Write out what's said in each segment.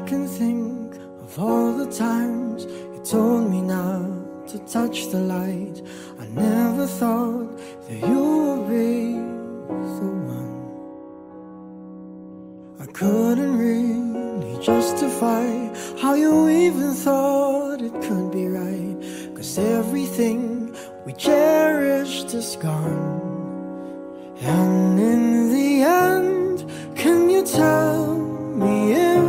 can think of all the times you told me not to touch the light. I never thought that you would be the one. I couldn't really justify how you even thought it could be right, 'cause everything we cherished is gone. And in the end, can you tell me if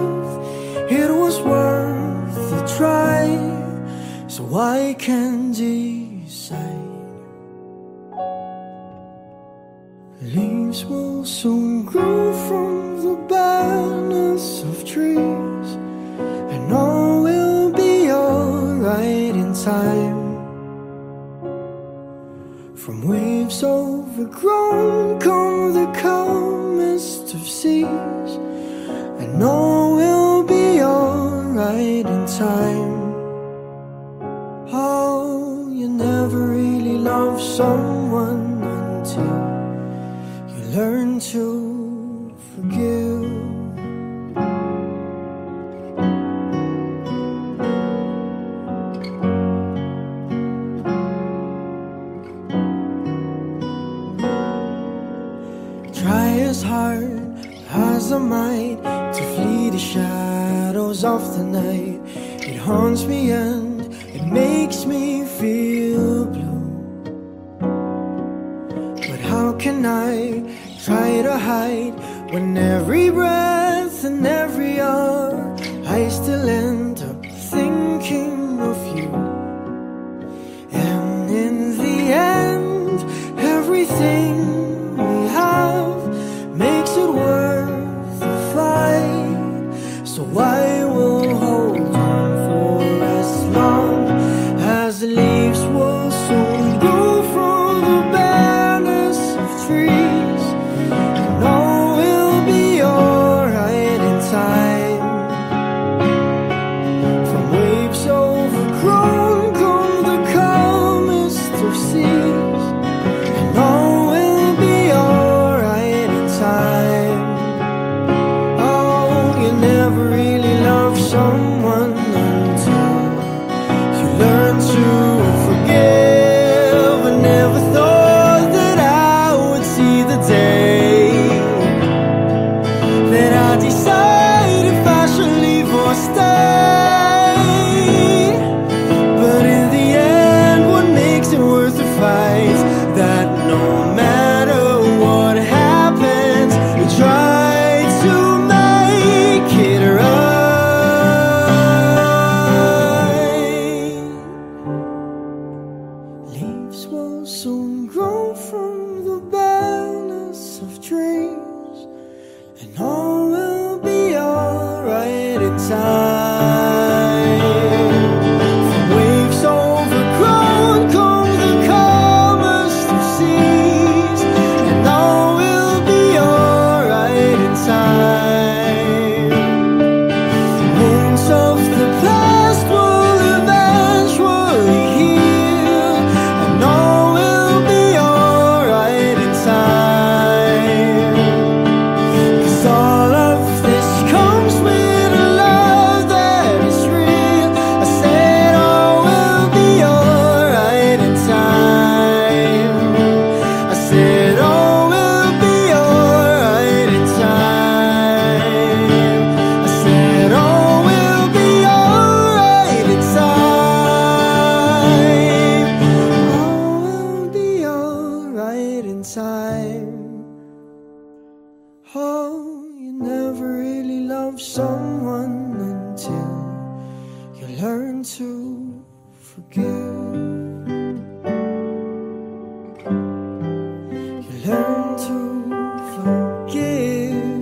it was worth the try, so I can decide? Leaves will soon grow from the barrenness of trees, and all will be alright in time. From waves overgrown come the calmest of seas, and all will be alright in time. Oh, you never really love someone until you learn to forgive. Try as hard as I might to flee the shadows of the night. It haunts me and it makes me feel blue. But how can I try to hide when every breath and every hour I still end up thinking of you? And in the end, everything we have makes it worth the fight. So I will hold on for as long as the leaves will soon grow from the barrenness of trees, and all will be alright in time. From waves overgrown come the calmest of seas, and all will be alright in time. Oh, you never really love someone until you learn to forgive. I never thought that I would see the day that I decide if I should leave or stay. But in the end, what makes it worth the fight is that no matter what happens, we try to make it right. Leaves will soon grow from the barrenness of trees, and all will be alright in time. From waves overgrown come the calmest of seas, and all will be alright in time. Wounds of the past will eventually heal, and all will be alright in time. 'Cause all of this comes with a love that is real. I said all will be alright in time. I said all will be alright in time. I said all will be alright in time. All will be alright in time. Oh, you never really love someone until you learn to forgive. You learn to forgive.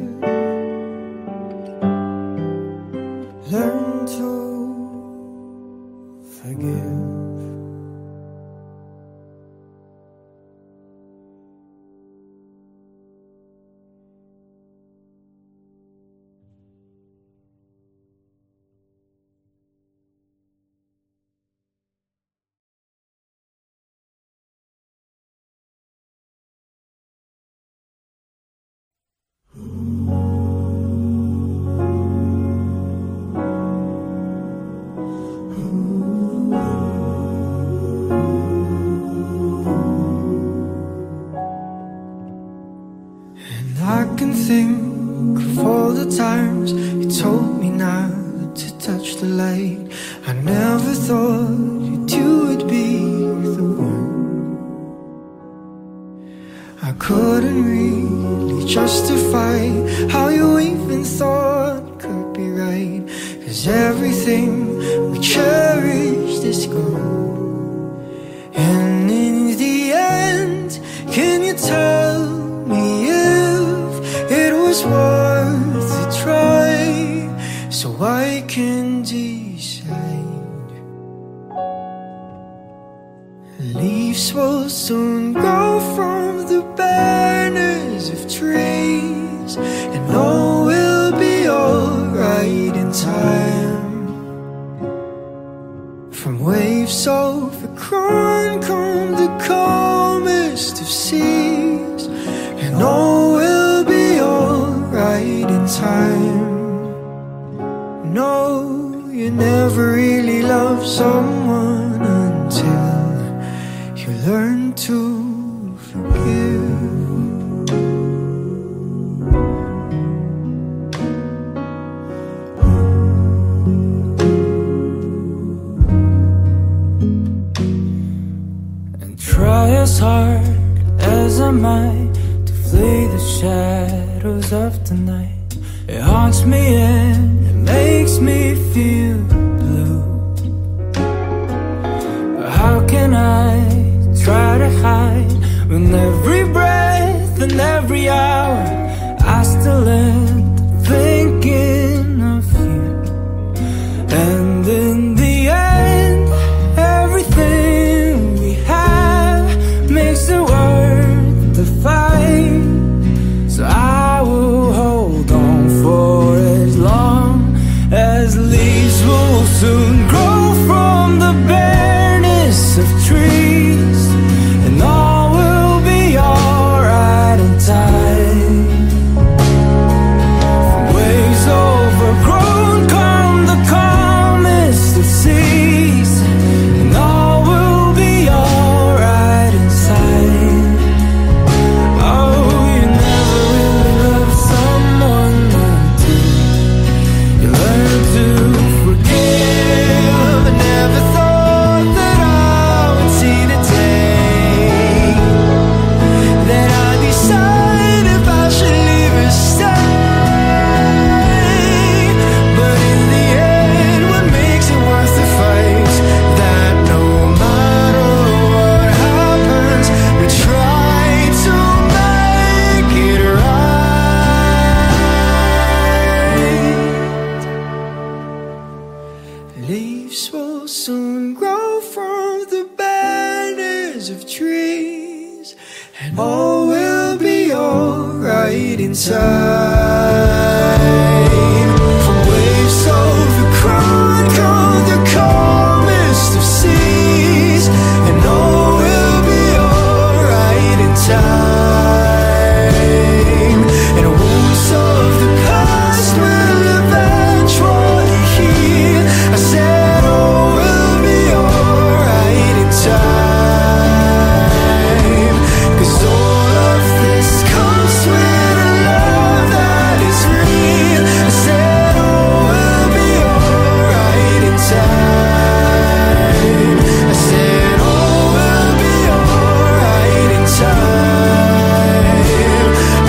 Learn to forgive. out to touch the light. I never thought you two would be the one. I couldn't really justify how you even thought could be right, 'cause everything we cherished is gone. And in the end, can you tell me if it was worth a try, so I can decide? Leaves will soon grow from the banners of trees, and all will be alright in time. From waves overgrown come the calmest of seas, and all will be alright in time. No, you never really loved someone until you learn to forgive. And try as hard as I might to flee the shadows of the night. It haunts me and it makes me feel blue. How can I try to hide when every breath and every hour I still end up thinking of you? And in the end, everything we have makes it worth the fight. So I will hold on for as long as leaves will soon grow from the bareness of trees, and all will be alright in time. From waves overgrown come the calmest of seas, and all will be alright inside. Oh, you never really loved someone until you learn to forgive. I never thought that I would see the day that I decide if I should leave or stay. But in the end, what makes it worth the fight? That no matter what happens, we try to make it right. Leaves will soon grow from the banners of trees, and all will be alright in time. From waves overgrown come the calmest of seas, and all will be alright in time. And wounds of the past will eventually heal. I said all will be alright in time, 'cause all of this comes with a love that is real. I said all will be alright in time. I said all will be alright in time.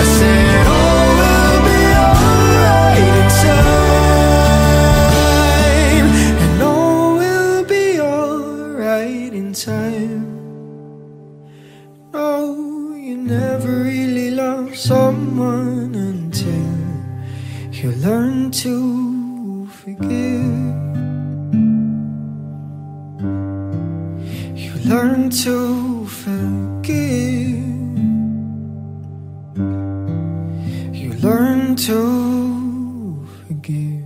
I said all will be alright in time, and all will be alright in time. No, you never really loved someone until you learn to forgive. You learn to forgive. You learn to forgive.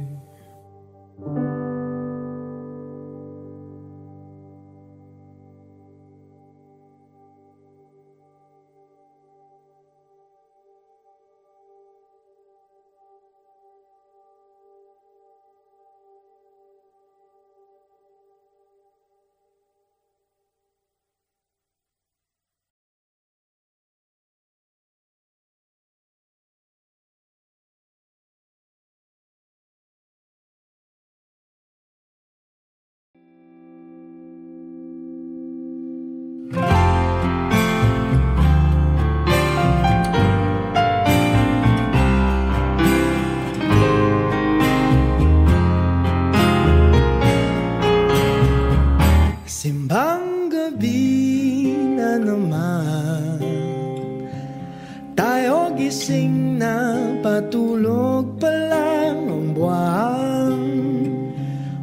gising na, patulog pa lang ang buwan.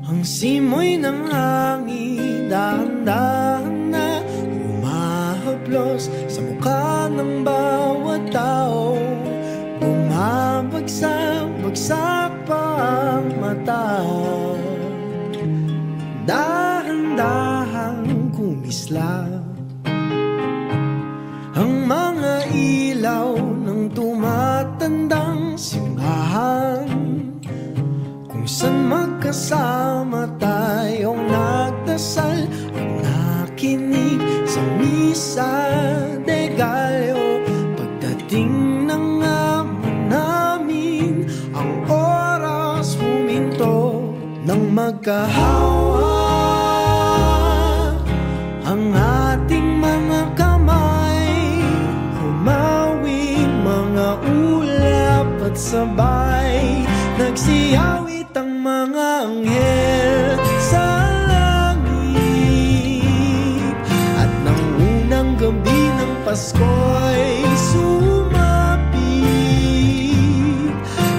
Ang simoy ng hangin, dahan-dahan na humahaplos sa mukha ng bawat tao. Bumabagsak pa ang mata, dahan-dahang kumislap ang mga ilaw ng tumatandang simbahan, kung saan magkasama tayong nagdasal at nakinig sa misa de Gallo. Pagdating ng amon namin, ang oras huminto nang magkahawa ang ating mga kamay, humawing mga ulap at sabay, nagsiyawit ang mga anghel sa langit. At nang unang gabi ng Pasko'y sumapit,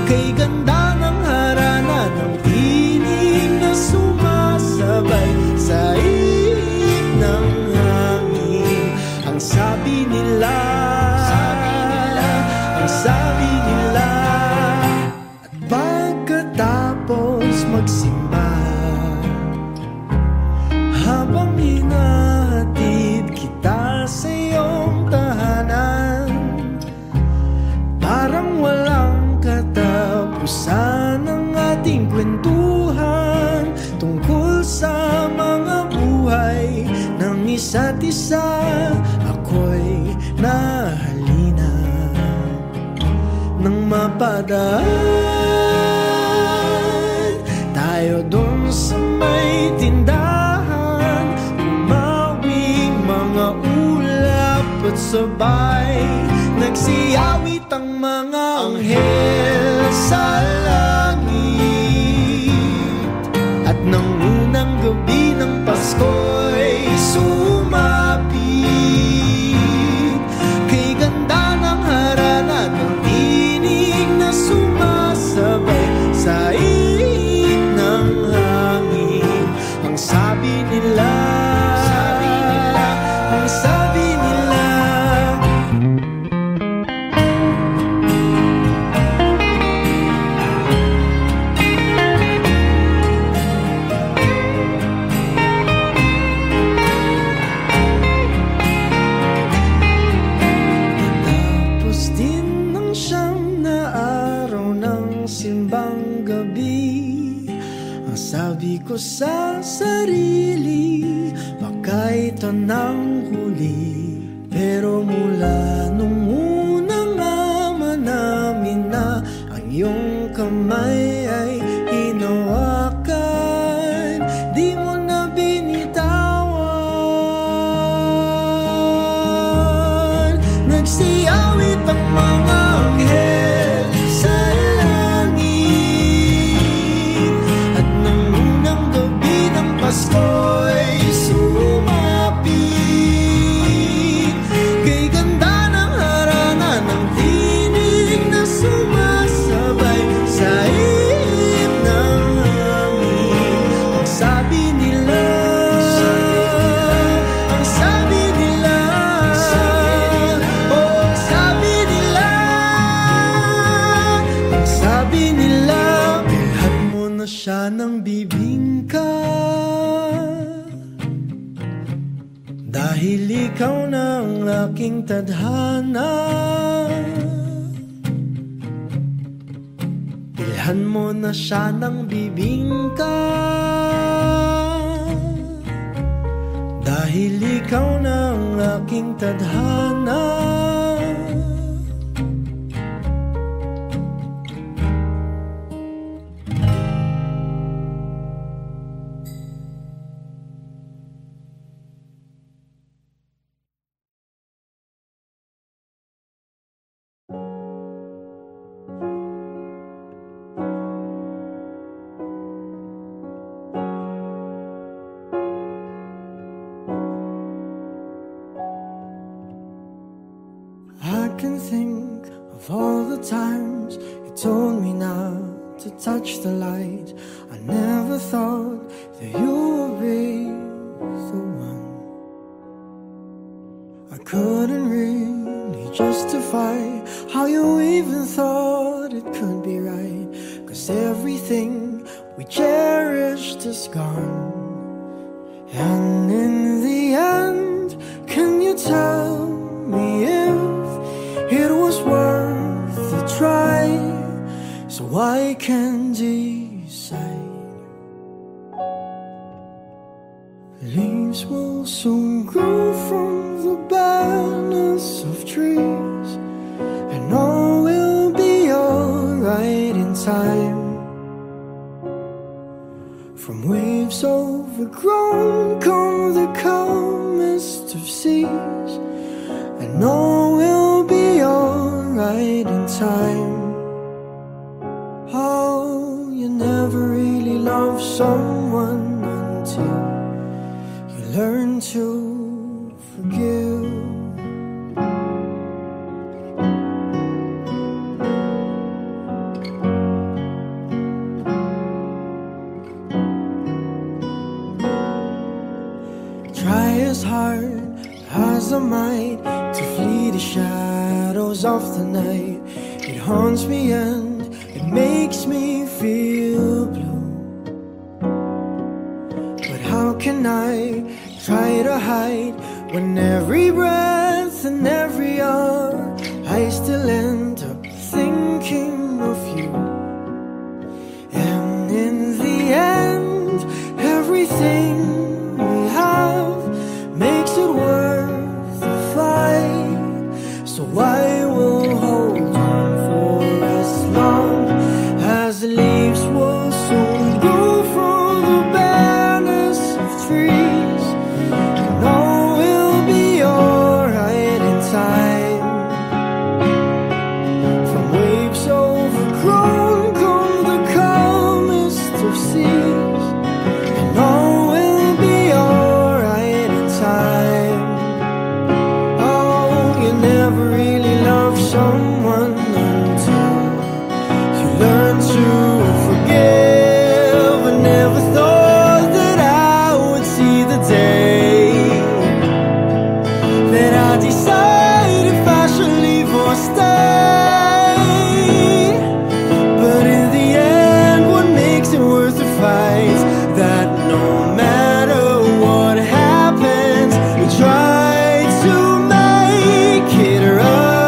kay ganda ng harana ng tinig na sumasabay sa ng hangin. Ang sabi nila, ang sabi nila. At pagkatapos magsimba, habang hinahatid kita sa iyong tahanan, parang walang katapusan ang ating kwentuhan tungkol sa mga buhay ng isa't isa. Ako'y nahalina nang mapadaan tayo dun sa may tindahan, umawing mga ulap at sabay, nagsiyawit ang mga anghel sa langit. At nang unang gabi ng Pasko'y sumapit, kay ganda ng harana ng tinig na sumasabay sa ihip ng hangin. Ang sabi nila, ang sabi nila. Sabi ko sa sarili, baka ito nang huli. Pero mula nung unang ama namin na ang iyong kamay ay hinawakan, di mo na binitawan. Nagsiyawit ang mga anghel sa Pasko'y sumapit, kay ganda ng harana ng tinig na sumasabay sa ihip ng hangin. Ang sabi nila, ang sabi nila, oh, ang sabi nila, ang sabi nila, bilhan mo na siya ng bibingka, dahil ikaw na ang aking tadhana. Bilhan mo na siya ng bibingka, dahil ikaw na ang aking tadhana. touch the light. I never thought that you would be the one. I couldn't really justify how you even thought it could be right, 'cause everything we cherished is gone. And in the end, can you tell me if it was worth the try? So I can decide. Leaves will soon grow from the barrenness of trees, and all will be alright in time. From waves overgrown come the calmest of seas, and all will be alright in time. Oh, you never really love someone until you learn to forgive. Try as hard as I might to flee the shadows of the night. It haunts me and it makes me feel blue. But how can I try to hide when every breath and every hour I still end up thinking of you? And in the end, everything we have makes it worth the fight. So I will hold on for as long as the leaves will soon grow from the barrenness of trees, and all will be alright in time. From waves overgrown come the calmest of seas, and all will be alright in time. Oh, you never really love someone until you learn to forgive. I never thought that I would see the day that I decide if I should leave or stay. But in the end, what makes it worth the fight is that no matter what happens, we try to make it right.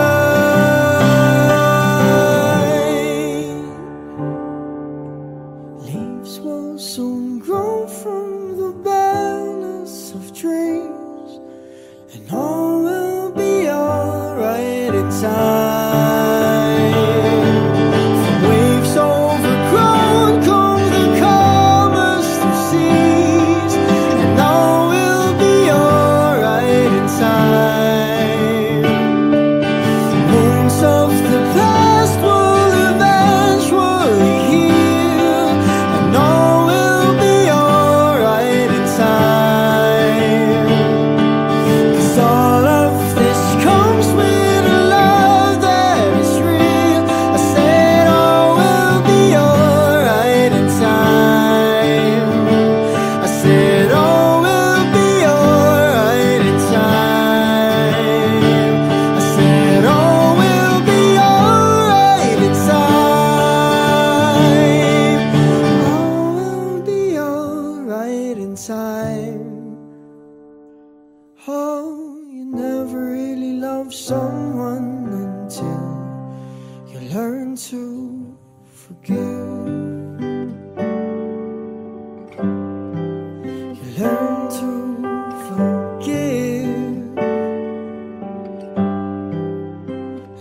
Leaves will soon grow from the barrenness of trees, and all will be alright in time. From waves overgrown come the calmest of seas, and all will be alright in time. Wounds of the past will eventually heal, and all will be alright in time. 'Cause all of this comes with a love that is real. I said all will be alright in time. I said all will be alright in time. I said all will be alright in time. All will be alright in time. Oh, you never really love someone until you learn to forgive. You learn to forgive.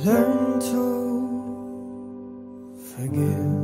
Learn to forgive.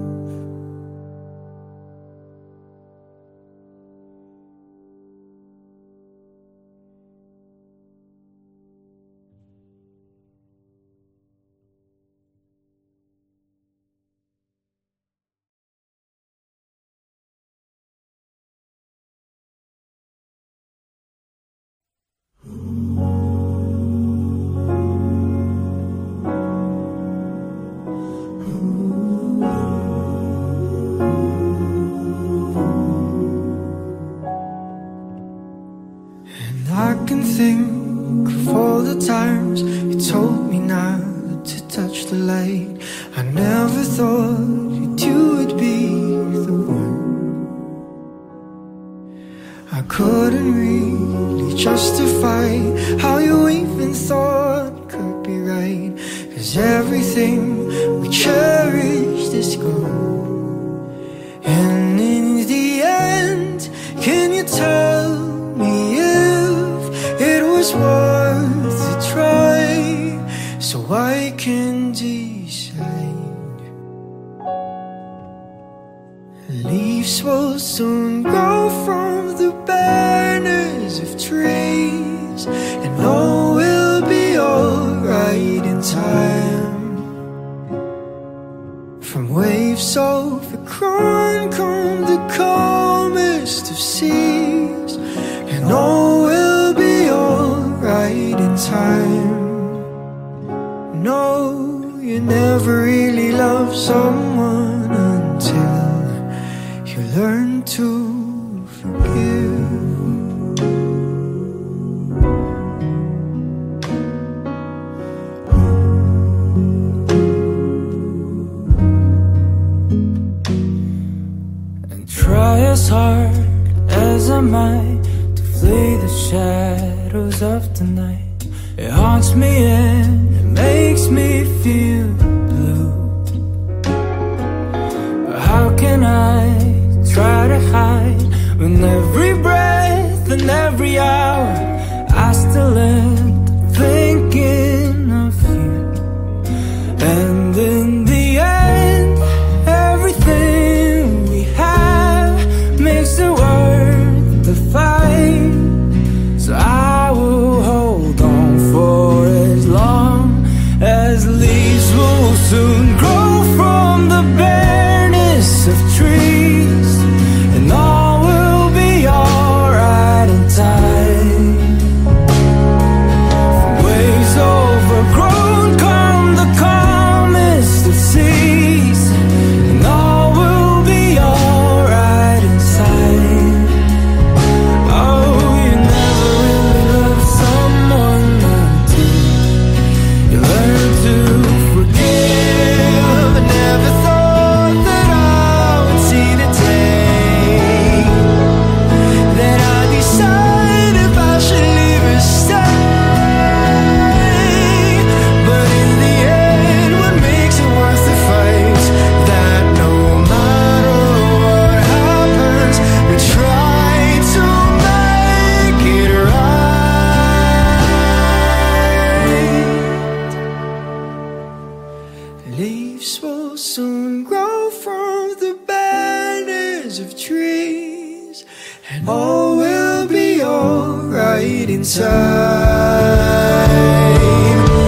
couldn't really justify how you even thought could be right. 'Cause everything we cherished is gone. And in the end, can you tell me if it was worth a try, so I can decide? Leaves will soon grow from the barrenness of trees, and all will be alright in time. From waves overgrown come the calmest of seas, and all will be alright in time. No, you never really love someone until you learn to forgive. And try as hard as I might to flee the shadows of the night. It haunts me and it makes me feel blue. But how can I try to hide when every breath and every hour I still end thinking of you? And in the end, everything we have makes it worth the fight. So I will hold on for as long as leaves will soon grow from the barrenness of trees, and all will be alright in time. From waves overgrown come the calmest of seas, and all will be alright in time. Oh, you never really love someone until you learn to forgive. I never thought that I would see the day that I decide if I should leave or stay. But in the end, what makes it worth the fight? That no matter what happens, we try to make it right. Leaves will soon grow from the barrenness of trees, and all will be alright in time.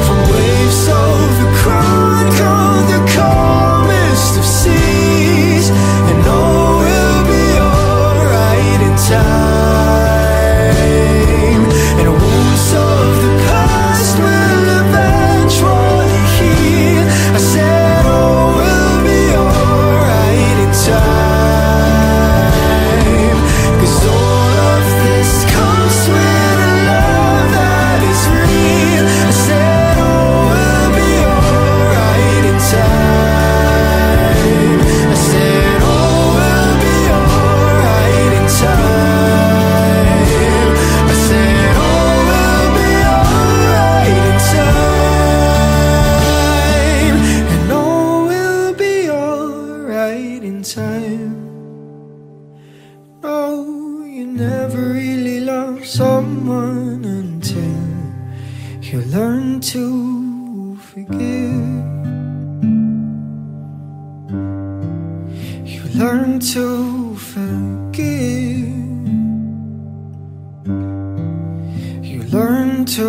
From waves overgrown come the calmest of seas, and all will be alright in time. And wounds of the past will eventually heal. I said all will be alright in time. 'Cause all of this comes with a love that is real. I said all will be alright in time. I said all will be alright in time. I said all will be alright in time. And all will be alright in time. No, you never really love someone until you learn to forgive. You learn to forgive. You learn to